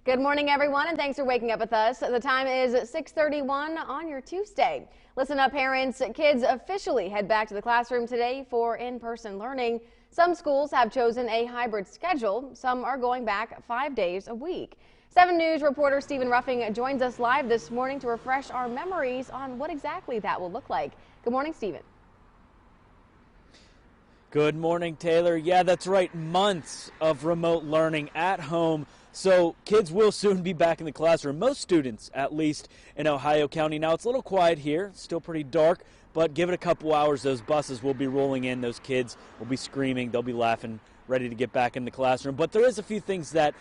Good morning, everyone, and thanks for waking up with us. The time is 6:31 on your Tuesday. Listen up, parents. Kids officially head back to the classroom today for in-person learning. Some schools have chosen a hybrid schedule. Some are going back 5 days a week. 7 News reporter Stephen Ruffing joins us live this morning to refresh our memories on what exactly that will look like. Good morning, Stephen. Good morning, Taylor. Yeah, that's right. Months of remote learning at home. So kids will soon be back in the classroom. Most students, at least in Ohio County. Now, it's a little quiet here. Still pretty dark, but give it a couple hours. Those buses will be rolling in. Those kids will be screaming. They'll be laughing, ready to get back in the classroom. But there is a few things that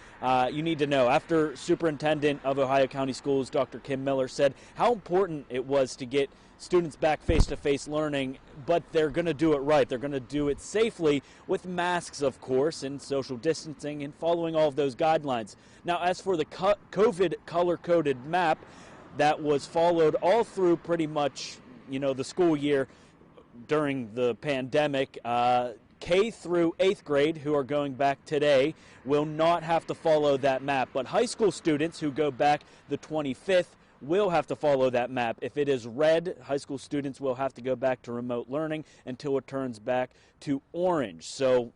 you need to know. After Superintendent of Ohio County Schools, Dr. Kim Miller, said how important it was to get students back face-to-face learning, but they're going to do it right. They're going to do it safely with masks, of course, and social distancing and following all of those guidelines. Now, as for the COVID color-coded map that was followed all through pretty much, the school year during the pandemic, K through 8th grade, who are going back today, will not have to follow that map. But high school students who go back the 25th will have to follow that map. If it is red, high school students will have to go back to remote learning until it turns back to orange. So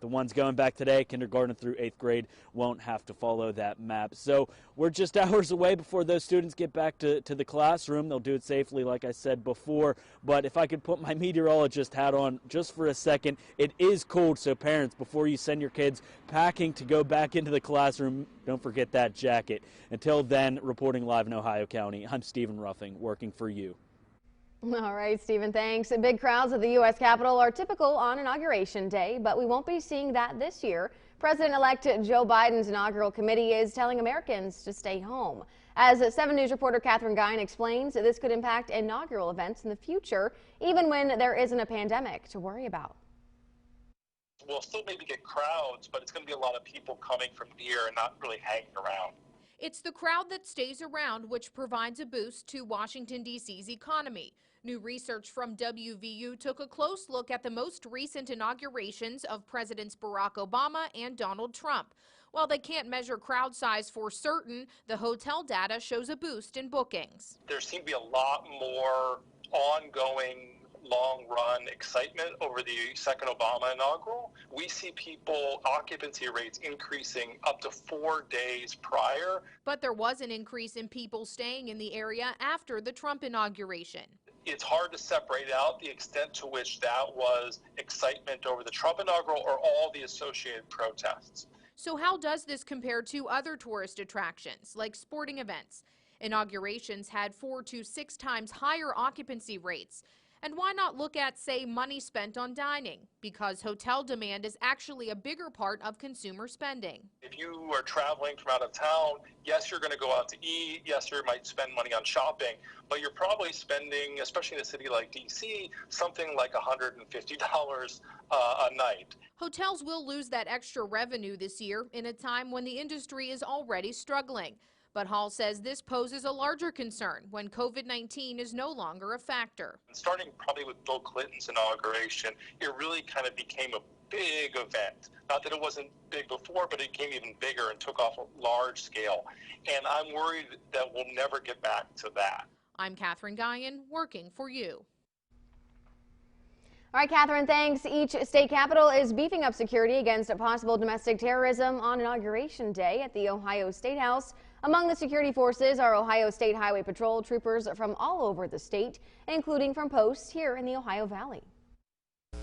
the ones going back today, kindergarten through 8th grade, won't have to follow that map. So we're just hours away before those students get back to the classroom. They'll do it safely, like I said before. But if I could put my meteorologist hat on just for a second, it is cold. So parents, before you send your kids packing to go back into the classroom, don't forget that jacket. Until then, reporting live in Ohio County, I'm Stephen Ruffing, working for you. All right, Stephen, thanks. Big crowds at the U.S. Capitol are typical on Inauguration Day, but we won't be seeing that this year. President-elect Joe Biden's inaugural committee is telling Americans to stay home. As 7 News reporter Katherine Guyon explains, this could impact inaugural events in the future, even when there isn't a pandemic to worry about. We'll still maybe get crowds, but it's going to be a lot of people coming from near and not really hanging around. It's the crowd that stays around which provides a boost to Washington, D.C.'s economy. New research from WVU took a close look at the most recent inaugurations of Presidents Barack Obama and Donald Trump. While they can't measure crowd size for certain, the hotel data shows a boost in bookings. There seems to be a lot more ongoing long-run excitement over the second Obama inaugural. We see people occupancy rates increasing up to 4 days prior. But there was an increase in people staying in the area after the Trump inauguration. It's hard to separate out the extent to which that was excitement over the Trump inaugural or all the associated protests. So how does this compare to other tourist attractions like sporting events? Inaugurations had 4 to 6 times higher occupancy rates. And why not look at, say, money spent on dining? Because hotel demand is actually a bigger part of consumer spending. If you are traveling from out of town, yes, you're going to go out to eat. Yes, you might spend money on shopping, but you're probably spending, especially in a city like D.C., something like $150 a night. Hotels will lose that extra revenue this year in a time when the industry is already struggling. But Hall says this poses a larger concern when COVID-19 is no longer a factor. Starting probably with Bill Clinton's inauguration, it really kind of became a big event. Not that it wasn't big before, but it became even bigger and took off a large scale. And I'm worried that we'll never get back to that. I'm Katherine Guyon, working for you. All right, Katherine, thanks. Each state capital is beefing up security against possible domestic terrorism on Inauguration Day at the Ohio State House. Among the security forces are Ohio State Highway Patrol troopers from all over the state, including from posts here in the Ohio Valley.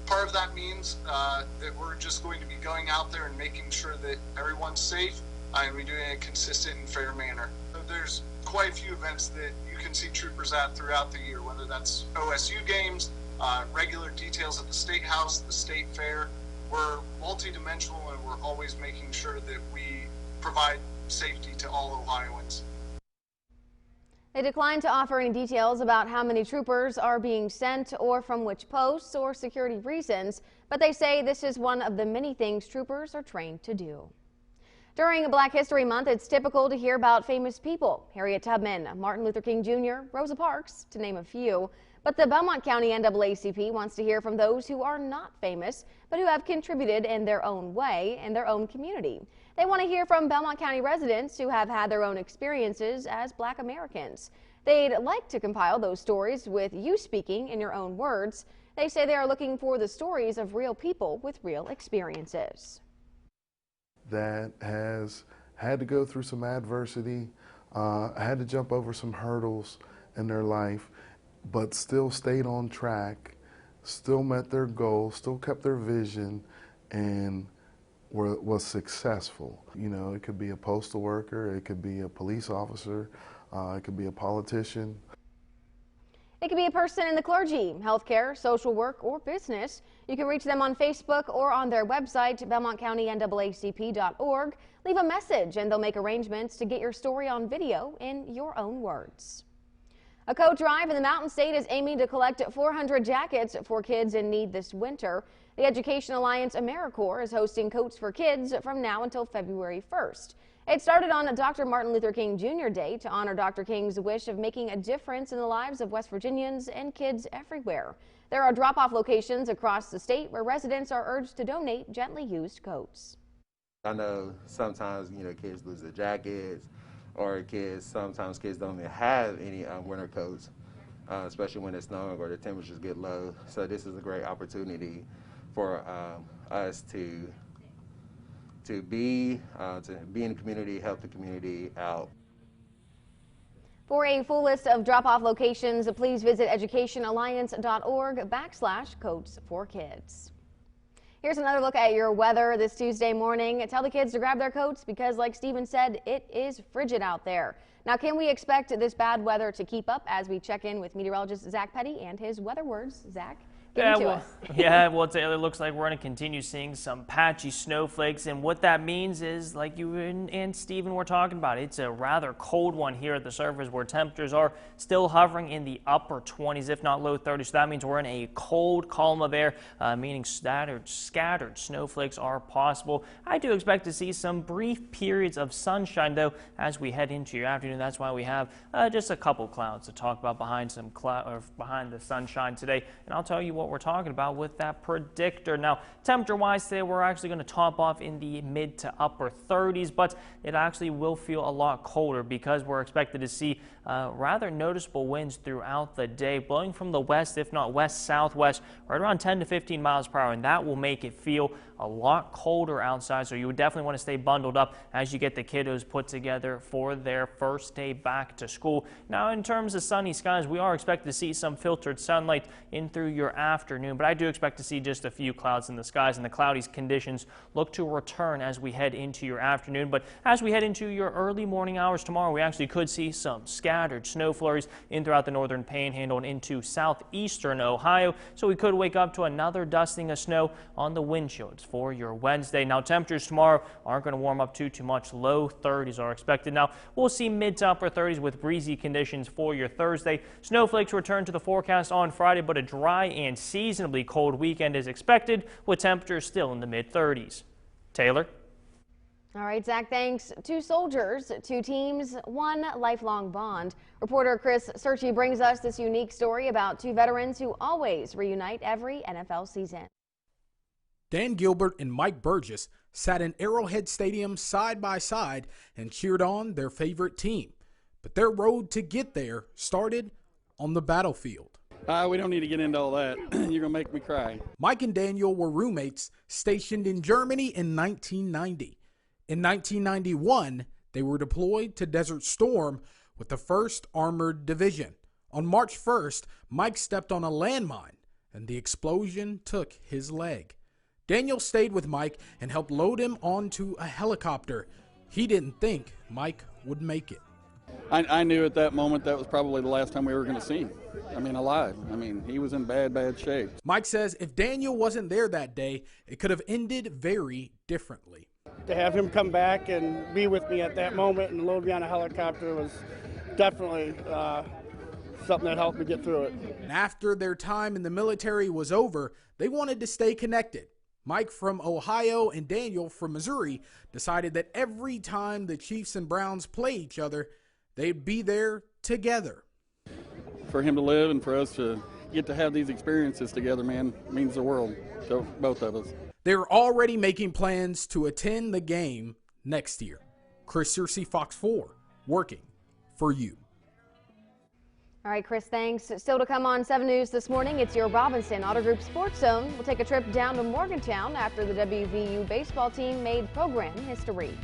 Part of that means that we're just going to be going out there and making sure that everyone's safe and we do it in a consistent and fair manner. There's quite a few events that you can see troopers at throughout the year, whether that's OSU games, regular details at the State House, the State Fair. We're multidimensional and we're always making sure that we provide safety to all Ohioans. They declined to offer any details about how many troopers are being sent or from which posts or security reasons, but they say this is one of the many things troopers are trained to do. During Black History Month, it's typical to hear about famous people. Harriet Tubman, Martin Luther King Jr., Rosa Parks, to name a few. But the Belmont County NAACP wants to hear from those who are not famous, but who have contributed in their own way in their own community. They want to hear from Belmont County residents who have had their own experiences as Black Americans. They'd like to compile those stories with you speaking in your own words. They say they are looking for the stories of real people with real experiences. That has had to go through some adversity, had to jump over some hurdles in their life, but still stayed on track, still met their goals, still kept their vision, and was successful. You know, it could be a postal worker, it could be a police officer, it could be a politician. It could be a person in the clergy, healthcare, social work, or business. You can reach them on Facebook or on their website, BelmontCountyNAACP.org. Leave a message and they'll make arrangements to get your story on video in your own words. A coat drive in the Mountain State is aiming to collect 400 jackets for kids in need this winter. The Education Alliance AmeriCorps is hosting Coats for Kids from now until February 1st. It started on Dr. Martin Luther King Jr. Day to honor Dr. King's wish of making a difference in the lives of West Virginians and kids everywhere. There are drop-off locations across the state where residents are urged to donate gently used coats. I know sometimes, kids lose their jackets, or sometimes kids don't even have any winter coats, especially when it's snowing or the temperatures get low. So this is a great opportunity for us to be in the community, help the community out. For a full list of drop-off locations, please visit educationalliance.org/Coats for Kids. Here's another look at your weather this Tuesday morning. Tell the kids to grab their coats because, like Steven said, it is frigid out there. Now, can we expect this bad weather to keep up as we check in with meteorologist Zach Petty and his weather words? Zach? Well, Taylor, looks like we're going to continue seeing some patchy snowflakes, and what that means is, like you and Steven were talking about, it's a rather cold one here at the surface where temperatures are still hovering in the upper 20s, if not low 30s. So that means we're in a cold column of air, meaning scattered snowflakes are possible. I do expect to see some brief periods of sunshine, though, as we head into your afternoon. That's why we have just a couple clouds to talk about behind the sunshine today, and I'll tell you what we're talking about with that predictor. Now, temperature-wise today, we're actually going to top off in the mid to upper 30s, but it actually will feel a lot colder because we're expected to see rather noticeable winds throughout the day, blowing from the west, if not west-southwest, right around 10 to 15 miles per hour, and that will make it feel a lot colder outside, so you would definitely want to stay bundled up as you get the kiddos put together for their first day back to school. Now, in terms of sunny skies, we are expected to see some filtered sunlight in through your afternoon, but I do expect to see just a few clouds in the skies, and the cloudy conditions look to return as we head into your afternoon. But as we head into your early morning hours tomorrow, we actually could see some scattered snow flurries in throughout the northern panhandle and into southeastern Ohio, so we could wake up to another dusting of snow on the windshields for your Wednesday. Now, temperatures tomorrow aren't going to warm up too much. Low 30s are expected. Now, we'll see mid to upper 30s with breezy conditions for your Thursday. Snowflakes return to the forecast on Friday, but a dry and seasonably cold weekend is expected with temperatures still in the mid 30s. Taylor? All right, Zach, thanks. Two soldiers, two teams, one lifelong bond. Reporter Chris Searchy brings us this unique story about two veterans who always reunite every NFL season. Dan Gilbert and Mike Burgess sat in Arrowhead Stadium side by side and cheered on their favorite team. But their road to get there started on the battlefield. We don't need to get into all that. You're going to make me cry. Mike and Daniel were roommates stationed in Germany in 1990. In 1991, they were deployed to Desert Storm with the 1st Armored Division. On March 1st, Mike stepped on a landmine, and the explosion took his leg. Daniel stayed with Mike and helped load him onto a helicopter. He didn't think Mike would make it. I knew at that moment that was probably the last time we were going to see him. Alive. He was in bad shape. Mike says if Daniel wasn't there that day, it could have ended very differently. To have him come back and be with me at that moment and load me on a helicopter was definitely something that helped me get through it. And after their time in the military was over, they wanted to stay connected. Mike from Ohio and Daniel from Missouri decided that every time the Chiefs and Browns play each other, they'd be there together. For him to live and for us to get to have these experiences together, man, means the world to both of us. They're already making plans to attend the game next year. Chris Searcy, Fox 4, working for you. All right, Chris, thanks. Still to come on 7 News this morning, it's your Robinson Auto Group Sports Zone. We'll take a trip down to Morgantown after the WVU baseball team made program history.